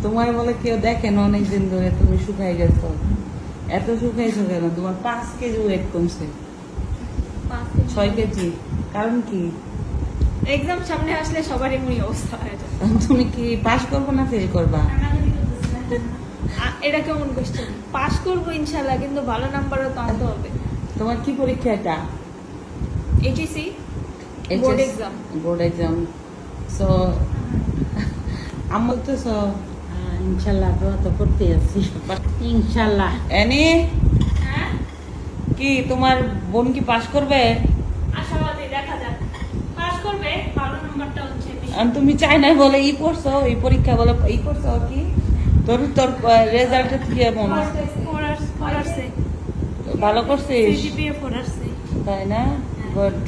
তোমার বলে কেউ দেখেন অনেকদিন ধরে তুমি শুকাই গেছো, এত শুকাইছো কেন? তোমার 5 কেজি ওয়েট কমছে, 6 কেজি। কারণ কি? এক্সাম সামনে আসলে সবারই মনে অবস্থা হয়ে যায়। তুমি কি পাস করবো না ফেল করবা? এটা কেমন কোশ্চেন? পাস করবো ইনশাল্লাহ, কিন্তু ভালো নাম্বারও তো আনতে হবে। তোমার কি পরীক্ষা এটা? HSC board exam. Board exam. So আমি তো ইনশাল্লাহ দোয়া তো করতে আছি ইনশাল্লাহ। এনি হ্যাঁ, কি তোমার বোন কি পাস করবে? আশাবাদী, দেখা যাক। পাস করবে, ভালো নাম্বারটা হচ্ছে বেশি। আর তুমি চাই নাই বলে ই করছো, এই পরীক্ষা বলে ই করছো কি? তোর রেজাল্ট কি এমন? ফোরার্সে ভালো করছিস সিজিপিএ ফোরার্সে। তাই না? গুড।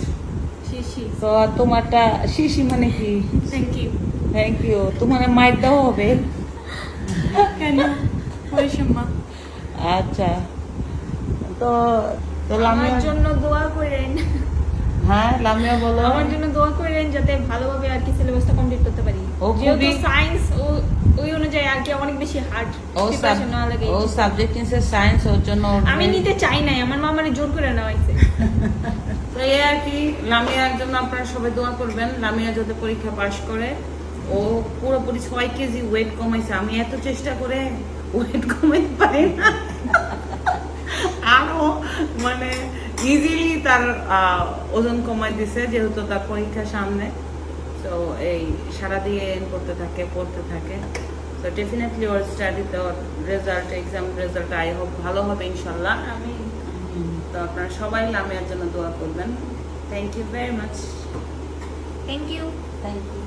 শিশি, তো তোমারটা শিশি মানে কি? Thank you. Thank you. তোমার মাইর দেওয়া হবে? কেন? পরিসম্মা। আচ্ছা, তো তো আমার লামিয়া, জন্য দোয়া করেন। হ্যাঁ লামিয়া বলো। আমার জন্য দোয়া করেন যাতে ভালোভাবে আর কি সিলেবাসটা কমপ্লিট করতে পারি। ও যেহেতু খুবই- সায়েন্স ওই অনুযায়ী আর কি অনেক বেশি হার্ড ও প্রিপারেশন না লাগে। ও সাবজেক্ট নিছে সায়েন্স, ওর জন্য আমি নিতে চাই নাই, আমার মা মানে জোর করে নেওয়া হয়েছে। তো এই আর কি, লামিয়ার জন্য আপনারা সবাই দোয়া করবেন। লামিয়া যাতে পরীক্ষা পাশ করে। ও পুরোপুরি 6 কেজি ওয়েট কমাইছে। আমি এত চেষ্টা করে ওয়েট কমাইতে পারি না, আরো মানে ইজিলি তার ওজন কমাই দিছে, যেহেতু তার পরীক্ষা সামনে। তো এই সারাদিন পড়তে থাকে। তো ডেফিনেটলি ওর স্টাডিতে ওর result, exam result I hope ভালো হবে ইনশাল্লাহ। আমি তো আপনারা সবাই লামিয়ার জন্য দোয়া করবেন। Thank you very much. Thank you. Thank you.